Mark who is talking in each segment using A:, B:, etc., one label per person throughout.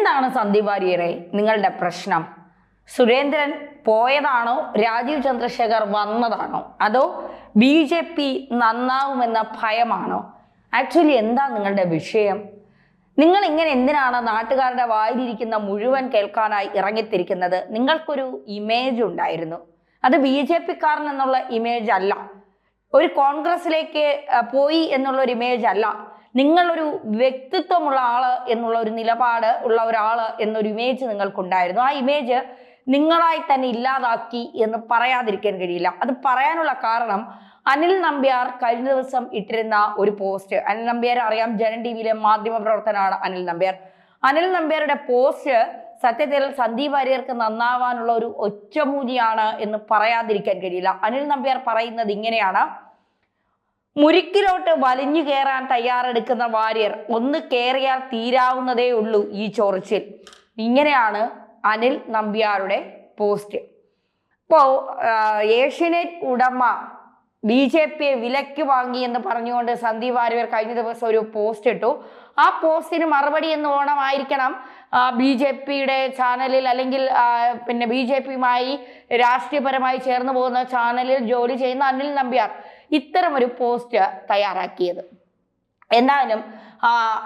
A: എന്താണ് സന്ദീപ് വാര്യരെ നിങ്ങളുടെ പ്രശ്നം? സുരേന്ദ്രൻ പോയതാണോ, രാജീവ് ചന്ദ്രശേഖർ വന്നതാണോ, അതോ BJP നന്നാവുമെന്ന ഭയമാണോ? ആക്ച്വലി എന്താ നിങ്ങളുടെ വിഷയം? നിങ്ങൾ ഇങ്ങനെ എന്തിനാണ് നാട്ടുകാരുടെ വായിലിരിക്കുന്ന മുഴുവൻ കേൾക്കാനായി ഇറങ്ങിത്തിരിക്കുന്നത്? നിങ്ങൾക്കൊരു ഇമേജ് ഉണ്ടായിരുന്നു, അത് BJP-കാരൻ എന്നുള്ള ഇമേജ് അല്ല, ഒരു കോൺഗ്രസിലേക്ക് പോയി എന്നുള്ള ഒരു ഇമേജ് അല്ല, നിങ്ങളൊരു വ്യക്തിത്വമുള്ള ആള് എന്നുള്ള ഒരു നിലപാട് ഉള്ള ഒരാള് എന്നൊരു ഇമേജ് നിങ്ങൾക്കുണ്ടായിരുന്നു. ആ ഇമേജ് നിങ്ങളായി തന്നെ ഇല്ലാതാക്കി എന്ന് പറയാതിരിക്കാൻ കഴിയില്ല. അത് പറയാനുള്ള കാരണം അനിൽ നമ്പ്യാർ കഴിഞ്ഞ ദിവസം ഇട്ടിരുന്ന ഒരു പോസ്റ്റ്. അനിൽ നമ്പ്യാർ അറിയാം, ജനൻ TV-യിലെ മാധ്യമ പ്രവർത്തനമാണ് അനിൽ നമ്പ്യാർ. അനിൽ നമ്പ്യാരുടെ പോസ്റ്റ് സത്യത്തിൽ സന്ദീപ് വാര്യർക്ക് നന്നാവാനുള്ള ഒരു ഒറ്റമൂലിയാണ് എന്ന് പറയാതിരിക്കാൻ കഴിയില്ല. അനിൽ നമ്പ്യാർ പറയുന്നത് ഇങ്ങനെയാണ്: മുരിക്കിലോട്ട് വലിഞ്ഞു കയറാൻ തയ്യാറെടുക്കുന്ന വാര്യർ ഒന്ന് കയറിയാൽ തീരാവുന്നതേ ഉള്ളൂ ഈ ചൊറിച്ചിൽ. ഇങ്ങനെയാണ് അനിൽ നമ്പ്യാരുടെ പോസ്റ്റ്. ഇപ്പോൾ ഏഷ്യനെറ്റ് ഉടമ BJP-യെ വിലക്ക് വാങ്ങി എന്ന് പറഞ്ഞുകൊണ്ട് സന്ദീപ് വാര്യർ കഴിഞ്ഞ ദിവസം ഒരു പോസ്റ്റ് ഇട്ടു. ആ പോസ്റ്റിന് മറുപടി എന്നോണമായിരിക്കണം BJP-യുടെ ചാനലിൽ അല്ലെങ്കിൽ പിന്നെ BJP-യുമായി രാഷ്ട്രീയപരമായി ചേർന്ന് പോകുന്ന ചാനലിൽ ജോലി ചെയ്യുന്ന അനിൽ നമ്പ്യാർ ഇത്തരമൊരു പോസ്റ്റ് തയ്യാറാക്കിയത്. എന്തായാലും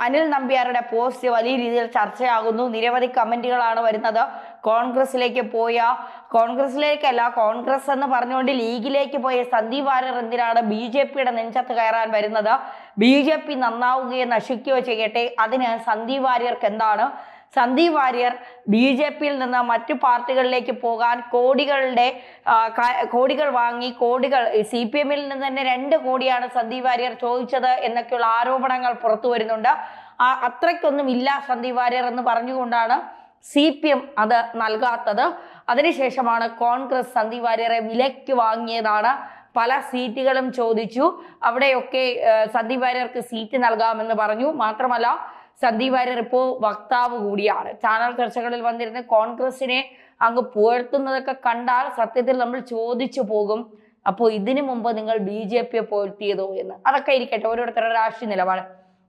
A: അനിൽ നമ്പ്യാരുടെ പോസ്റ്റ് വലിയ രീതിയിൽ ചർച്ചയാകുന്നു. നിരവധി കമന്റുകളാണ് വരുന്നത്. കോൺഗ്രസിലേക്കല്ല, കോൺഗ്രസ് എന്ന് പറഞ്ഞുകൊണ്ട് ലീഗിലേക്ക് പോയ സന്ദീപ് വാര്യർ എന്തിനാണ് BJP-യുടെ നെഞ്ചത്ത് കയറാൻ വരുന്നത്? BJP നന്നാവുകയോ നശിക്കുകയോ ചെയ്യട്ടെ, അതിന് സന്ദീപ് വാര്യർക്ക് എന്താണ്? സന്ദീപ് വാര്യർ BJP-യിൽ നിന്ന് മറ്റു പാർട്ടികളിലേക്ക് പോകാൻ കോടികൾ വാങ്ങി, CPM-ൽ നിന്ന് തന്നെ 2 കോടിയാണ് സന്ദീപ് വാര്യർ ചോദിച്ചത് എന്നൊക്കെയുള്ള ആരോപണങ്ങൾ പുറത്തു വരുന്നുണ്ട്. അത്രയ്ക്കൊന്നും ഇല്ല സന്ദീപ് വാര്യർ എന്ന് പറഞ്ഞുകൊണ്ടാണ് CPM അത് നൽകാത്തത്. അതിനുശേഷമാണ് കോൺഗ്രസ് സന്ദീപ് വാര്യരെ വിലയ്ക്ക് വാങ്ങിയതാണ്. പല സീറ്റുകളും ചോദിച്ചു. അവിടെയൊക്കെ സന്ദീപ് വാര്യർക്ക് സീറ്റ് നൽകാമെന്ന് പറഞ്ഞു. മാത്രമല്ല സന്ദീപ് വാര്യർ ഇപ്പോൾ വക്താവ് കൂടിയാണ്. ചാനൽ ചർച്ചകളിൽ വന്നിരുന്ന കോൺഗ്രസിനെ അങ്ങ് പുകഴ്ത്തുന്നതൊക്കെ കണ്ടാൽ സത്യത്തിൽ നമ്മൾ ചോദിച്ചു പോകും, അപ്പോൾ ഇതിനു മുമ്പ് നിങ്ങൾ BJP-യെ പുകഴ്ത്തിയതോ എന്ന്. അതൊക്കെ ഇരിക്കട്ടെ, ഓരോരുത്തരുടെ രാഷ്ട്രീയ നിലപാട്.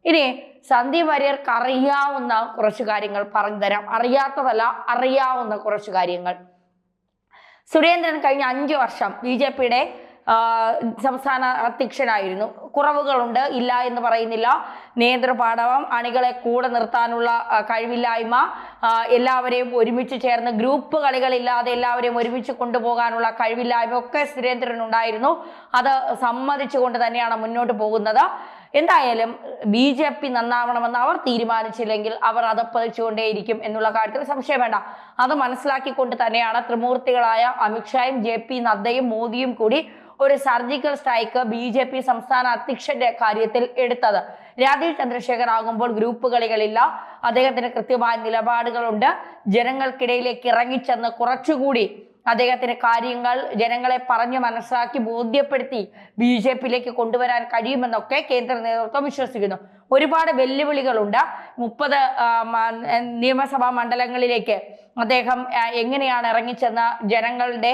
A: ഇനി സന്ദീപ് വാര്യർക്ക് അറിയാവുന്ന കുറച്ച് കാര്യങ്ങൾ പറഞ്ഞു തരാം. അറിയാത്തതല്ല, അറിയാവുന്ന കുറച്ച് കാര്യങ്ങൾ. സുരേന്ദ്രൻ കഴിഞ്ഞ 5 വർഷം BJP-യുടെ സംസ്ഥാന അധ്യക്ഷനായിരുന്നു. കുറവുകളുണ്ട്, ഇല്ല എന്ന് പറയുന്നില്ല. നേതൃപാടവം, അണികളെ കൂടെ നിർത്താനുള്ള കഴിവില്ലായ്മ, എല്ലാവരെയും ഒരുമിച്ച് ചേർന്ന് ഗ്രൂപ്പ് കളികളില്ലാതെ എല്ലാവരെയും ഒരുമിച്ച് കൊണ്ടുപോകാനുള്ള കഴിവില്ലായ്മ ഒക്കെ സുരേന്ദ്രനുണ്ടായിരുന്നു. അത് സമ്മതിച്ചുകൊണ്ട് തന്നെയാണ് മുന്നോട്ട് പോകുന്നത്. എന്തായാലും BJP നന്നാവണമെന്ന് അവർ തീരുമാനിച്ചില്ലെങ്കിൽ അവർ അതപ്പതിച്ചുകൊണ്ടേയിരിക്കും എന്നുള്ള കാര്യത്തിൽ സംശയം വേണ്ട. അത് മനസ്സിലാക്കിക്കൊണ്ട് തന്നെയാണ് ത്രിമൂർത്തികളായ അമിത്ഷായും JP നദ്ദയും മോദിയും കൂടി ഒരു സർജിക്കൽ സ്ട്രൈക്ക് BJP സംസ്ഥാന അധ്യക്ഷന്റെ കാര്യത്തിൽ എടുത്തത്. രാജീവ് ചന്ദ്രശേഖർ ആകുമ്പോൾ ഗ്രൂപ്പ് കളികളില്ല, അദ്ദേഹത്തിന് കൃത്യമായ നിലപാടുകളുണ്ട്. ജനങ്ങൾക്കിടയിലേക്ക് ഇറങ്ങിച്ചെന്ന് കുറച്ചുകൂടി അദ്ദേഹത്തിന് കാര്യങ്ങൾ ജനങ്ങളെ പറഞ്ഞു മനസ്സിലാക്കി ബോധ്യപ്പെടുത്തി BJP-യിലേക്ക് കൊണ്ടുവരാൻ കഴിയുമെന്നൊക്കെ കേന്ദ്ര നേതൃത്വം വിശ്വസിക്കുന്നു. ഒരുപാട് വെല്ലുവിളികളുണ്ട്. 30 നിയമസഭാ മണ്ഡലങ്ങളിലേക്ക് അദ്ദേഹം എങ്ങനെയാണ് ഇറങ്ങിച്ചെന്ന് ജനങ്ങളുടെ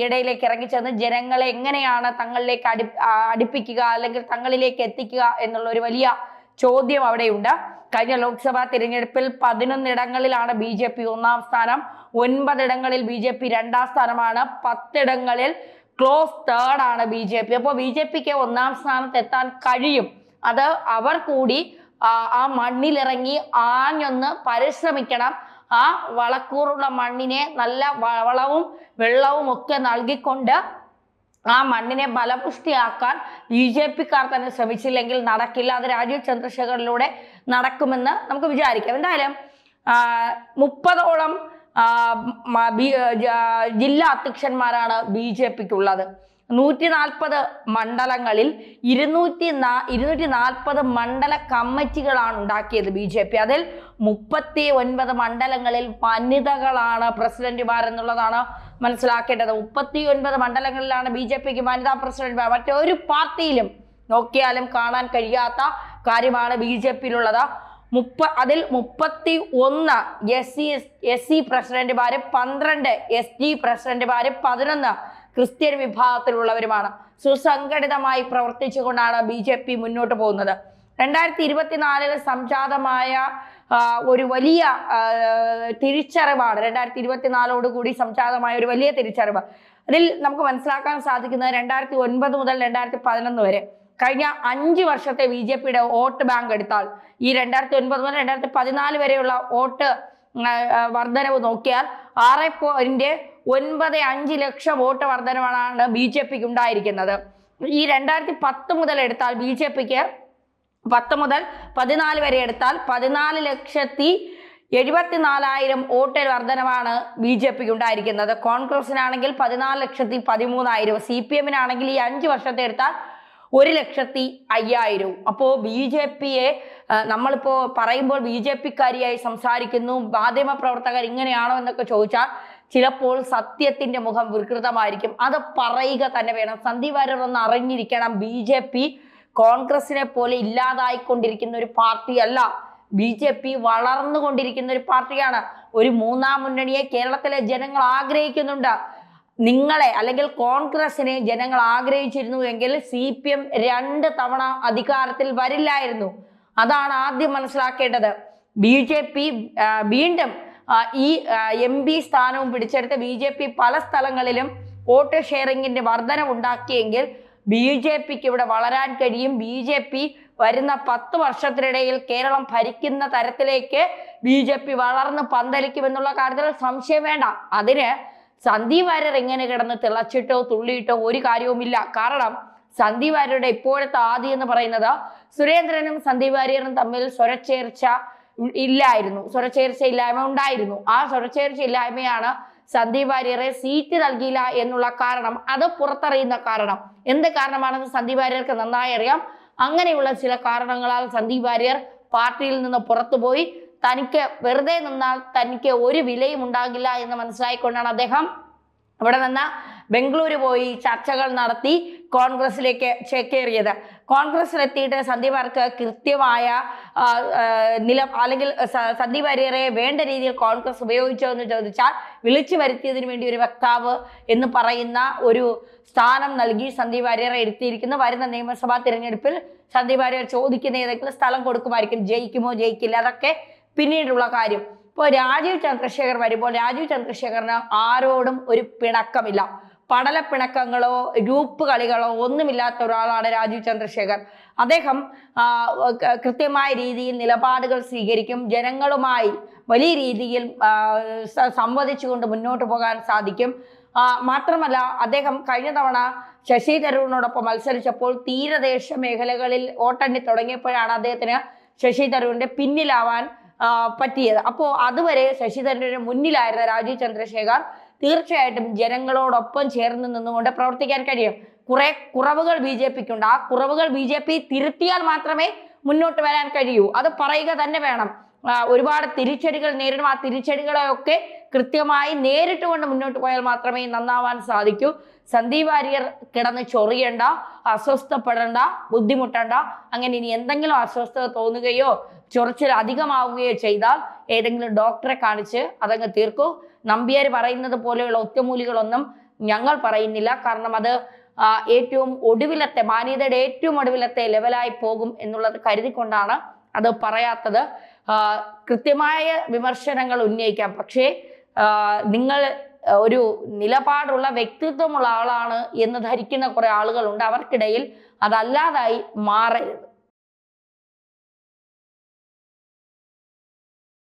A: ഇടയിലേക്ക് ഇറങ്ങിച്ചെന്ന് ജനങ്ങളെ എങ്ങനെയാണ് തങ്ങളിലേക്ക് അടുപ്പിക്കുക അല്ലെങ്കിൽ തങ്ങളിലേക്ക് എത്തിക്കുക എന്നുള്ള ഒരു വലിയ ചോദ്യം അവിടെയുണ്ട്. കഴിഞ്ഞ ലോക്സഭാ തിരഞ്ഞെടുപ്പിൽ 11 ഇടങ്ങളിലാണ് BJP 1-ാം സ്ഥാനം, 9 ഇടങ്ങളിൽ BJP 2-ാം സ്ഥാനമാണ്, 10 ഇടങ്ങളിൽ ക്ലോസ് 3rd ആണ് BJP. അപ്പോൾ BJP-ക്ക് 1-ാം സ്ഥാനത്ത് എത്താൻ കഴിയും. അത് അവർ കൂടി ആ മണ്ണിലിറങ്ങി ആഞ്ഞൊന്ന് പരിശ്രമിക്കണം. ആ വളക്കൂറുള്ള മണ്ണിനെ നല്ല വളവും വെള്ളവും ഒക്കെ നൽകിക്കൊണ്ട് ആ മണ്ണിനെ ബലപുഷ്ടിയാക്കാൻ BJP-ക്കാർ തന്നെ ശ്രമിച്ചില്ലെങ്കിൽ നടക്കില്ല. അത് രാജീവ് ചന്ദ്രശേഖറിലൂടെ നടക്കുമെന്ന് നമുക്ക് വിചാരിക്കാം. എന്തായാലും 30ഓളം ജില്ലാ അധ്യക്ഷന്മാരാണ് BJP-ക്കുള്ളത്. 140 മണ്ഡലങ്ങളിൽ 240 മണ്ഡല കമ്മിറ്റികളാണ് ഉണ്ടാക്കിയത് BJP. അതിൽ 39 മണ്ഡലങ്ങളിൽ വനിതകളാണ് പ്രസിഡന്റുമാർ എന്നുള്ളതാണ് മനസ്സിലാക്കേണ്ടത്. 39 മണ്ഡലങ്ങളിലാണ് BJP-ക്ക് വനിതാ പ്രസിഡന്റുമാർ. മറ്റൊരു പാർട്ടിയിലും നോക്കിയാലും കാണാൻ കഴിയാത്ത കാര്യമാണ് BJP-യിലുള്ളത്. അതിൽ 31 SC പ്രസിഡന്റുമാര്, 12 ST പ്രസിഡന്റുമാര്, 11 ക്രിസ്ത്യൻ വിഭാഗത്തിലുള്ളവരുമാണ്. സുസംഘടിതമായി പ്രവർത്തിച്ചുകൊണ്ടാണ് BJP മുന്നോട്ട് പോകുന്നത്. 2024 സംജാതമായ ഒരു വലിയ തിരിച്ചറിവാണ് 2024 സംജാതമായ ഒരു വലിയ തിരിച്ചറിവ്. അതിൽ നമുക്ക് മനസ്സിലാക്കാൻ സാധിക്കുന്നത് 2009 മുതൽ 2011 വരെ കഴിഞ്ഞ 5 വർഷത്തെ BJPയുടെ വോട്ട് ബാങ്ക് എടുത്താൽ ഈ 2009 മുതൽ 2014 വരെയുള്ള വോട്ട് വർധനവ് നോക്കിയാൽ 6.95 ലക്ഷം വോട്ട് വർധനവാണ് BJPക്ക് ഉണ്ടായിരിക്കുന്നത്. ഈ 2010 മുതൽ എടുത്താൽ BJPക്ക് 10 മുതൽ 14 വരെ എടുത്താൽ 14,74,000 വോട്ട് വർധനവാണ് BJPക്ക് ഉണ്ടായിരിക്കുന്നത്. കോൺഗ്രസിനാണെങ്കിൽ 14,13,000, CPMനാണെങ്കിൽ ഈ 5 വർഷത്തെ എടുത്താൽ 1,05,000. അപ്പോൾ BJPയെ നമ്മളിപ്പോൾ പറയുമ്പോൾ BJPക്കാരിയായി സംസാരിക്കുന്നു, മാധ്യമ പ്രവർത്തകർ ഇങ്ങനെയാണോ എന്നൊക്കെ ചോദിച്ചാൽ ചിലപ്പോൾ സത്യത്തിന്റെ മുഖം വികൃതമായിരിക്കും. അത് പറയുക തന്നെ വേണം. സന്ദീപ് വാര്യർ ഒന്ന് അറിഞ്ഞിരിക്കണം, BJP കോൺഗ്രസിനെ പോലെ ഇല്ലാതായിക്കൊണ്ടിരിക്കുന്ന ഒരു പാർട്ടിയല്ല. BJP വളർന്നുകൊണ്ടിരിക്കുന്ന ഒരു പാർട്ടിയാണ്. ഒരു 3ാം മുന്നണിയെ കേരളത്തിലെ ജനങ്ങൾ ആഗ്രഹിക്കുന്നുണ്ട്. നിങ്ങളെ അല്ലെങ്കിൽ കോൺഗ്രസിനെ ജനങ്ങൾ ആഗ്രഹിച്ചിരുന്നു എങ്കിൽ CPM 2 തവണ അധികാരത്തിൽ വരില്ലായിരുന്നു. അതാണ് ആദ്യം മനസ്സിലാക്കേണ്ടത്. BJP വീണ്ടും ഈ MP സ്ഥാനവും പിടിച്ചെടുത്ത് BJP പല സ്ഥലങ്ങളിലും വോട്ട് ഷെയറിങ്ങിന്റെ വർധനവ് ഉണ്ടാക്കിയെങ്കിൽ BJPക്ക് ഇവിടെ വളരാൻ കഴിയും. BJP വരുന്ന 10 വർഷത്തിനിടയിൽ കേരളം ഭരിക്കുന്ന തരത്തിലേക്ക് BJP വളർന്ന് പന്തലിക്കുമെന്നുള്ള കാര്യത്തിൽ സംശയം വേണ്ട. അതിന് സന്ദീപ് വാര്യർ എങ്ങനെ കിടന്ന് തിളച്ചിട്ടോ തുള്ളിയിട്ടോ ഒരു കാര്യവുമില്ല. കാരണം സന്ദീപ് വാര്യരുടെ ഇപ്പോഴത്തെ ആദി എന്ന് പറയുന്നത് സുരേന്ദ്രനും സന്ദീപ് വാര്യറും തമ്മിൽ സ്വരച്ചേർച്ച ഇല്ലായ്മ ഉണ്ടായിരുന്നു. ആ സ്വരച്ചേർച്ച ഇല്ലായ്മയാണ് സന്ദീപ് വാര്യരെ സീറ്റ് നൽകിയില്ല എന്നുള്ള കാരണം. അത് പുറത്തറിയുന്ന കാരണം എന്ത് കാരണമാണെന്ന് സന്ദീപ് വാര്യർക്ക് നന്നായി അറിയാം. അങ്ങനെയുള്ള ചില കാരണങ്ങളാൽ സന്ദീപ് വാര്യർ പാർട്ടിയിൽ നിന്ന് പുറത്തുപോയി. തനിക്ക് വെറുതെ നിന്നാൽ തനിക്ക് ഒരു വിലയും ഉണ്ടാകില്ല എന്ന് മനസ്സിലായിക്കൊണ്ടാണ് അദ്ദേഹം ഇവിടെ നിന്ന് ബംഗളൂരു പോയി ചർച്ചകൾ നടത്തി കോൺഗ്രസിലേക്ക് ചേക്കേറിയത്. കോൺഗ്രസിലെത്തിയിട്ട് സന്ദീപ് വാര്യർക്ക് കൃത്യമായ അല്ലെങ്കിൽ സന്ദീപ് വാര്യരെ വേണ്ട രീതിയിൽ കോൺഗ്രസ് ഉപയോഗിച്ചോ എന്ന് ചോദിച്ചാൽ വിളിച്ചു വരുത്തിയതിനു വേണ്ടി ഒരു വക്താവ് എന്ന് പറയുന്ന ഒരു സ്ഥാനം നൽകി സന്ദീപ് വാര്യരെ എടുത്തിരിക്കുന്നു. വരുന്ന നിയമസഭാ തിരഞ്ഞെടുപ്പിൽ സന്ദീപ് വാര്യർ ചോദിക്കുന്ന ഏതെങ്കിലും സ്ഥലം കൊടുക്കുമായിരിക്കും. ജയിക്കുമോ ജയിക്കില്ല അതൊക്കെ പിന്നീടുള്ള കാര്യം. ഇപ്പോൾ രാജീവ് ചന്ദ്രശേഖർ വരുമ്പോൾ രാജീവ് ചന്ദ്രശേഖറിന് ആരോടും ഒരു പിണക്കമില്ല. പടലപ്പിണക്കങ്ങളോ ഗ്രൂപ്പ് കളികളോ ഒന്നുമില്ലാത്ത ഒരാളാണ് രാജീവ് ചന്ദ്രശേഖർ. അദ്ദേഹം കൃത്യമായ രീതിയിൽ നിലപാടുകൾ സ്വീകരിക്കും. ജനങ്ങളുമായി വലിയ രീതിയിൽ സംവദിച്ചുകൊണ്ട് മുന്നോട്ട് പോകാൻ സാധിക്കും. മാത്രമല്ല അദ്ദേഹം കഴിഞ്ഞ തവണ ശശി തരൂരിനോടൊപ്പം മത്സരിച്ചപ്പോൾ തീരദേശ മേഖലകളിൽ വോട്ടെണ്ണി തുടങ്ങിയപ്പോഴാണ് അദ്ദേഹത്തിന് ശശി തരൂരിന്റെ പിന്നിലാവാൻ പറ്റിയത്. അപ്പോൾ അതുവരെ ശശി തരൂരിന് മുന്നിലായിരുന്ന രാജീവ് ചന്ദ്രശേഖർ തീർച്ചയായിട്ടും ജനങ്ങളോടൊപ്പം ചേർന്ന് നിന്നുകൊണ്ട് പ്രവർത്തിക്കാൻ കഴിയും. കുറെ കുറവുകൾ BJPക്കുണ്ട്. ആ കുറവുകൾ BJP തിരുത്തിയാൽ മാത്രമേ മുന്നോട്ട് വരാൻ കഴിയൂ. അത് പറയുക തന്നെ വേണം. ഒരുപാട് തിരിച്ചടികൾ നേരിടും. ആ തിരിച്ചടികളെയൊക്കെ കൃത്യമായി നേരിട്ടുകൊണ്ട് മുന്നോട്ട് പോയാൽ മാത്രമേ നന്നാവാൻ സാധിക്കൂ. സന്ദീപ് വാര്യർ കിടന്ന് ചൊറിയണ്ട, അസ്വസ്ഥപ്പെടേണ്ട, ബുദ്ധിമുട്ടണ്ട. അങ്ങനെ ഇനി എന്തെങ്കിലും അസ്വസ്ഥത തോന്നുകയോ ചൊറിച്ചിൽ അധികമാവുകയോ ചെയ്താൽ ഏതെങ്കിലും ഡോക്ടറെ കാണിച്ച് അതങ്ങ് തീർക്കൂ. നമ്പ്യാർ പറയുന്നത് പോലെയുള്ള ഒറ്റമൂലികളൊന്നും ഞങ്ങൾ പറയുന്നില്ല. കാരണം അത് ഏറ്റവും ഒടുവിലത്തെ മാന്യതയുടെ ഏറ്റവും ഒടുവിലത്തെ ലെവലായി പോകും എന്നുള്ളത് കരുതിക്കൊണ്ടാണ് അത് പറയാത്തത്. കൃത്യമായ വിമർശനങ്ങൾ ഉന്നയിക്കാം, പക്ഷേ നിങ്ങൾ ഒരു നിലപാടുള്ള വ്യക്തിത്വമുള്ള ആളാണ് എന്ന് ധരിക്കുന്ന കുറെ ആളുകളുണ്ട്. അവർക്കിടയിൽ അതല്ലാതായി മാറരുത്.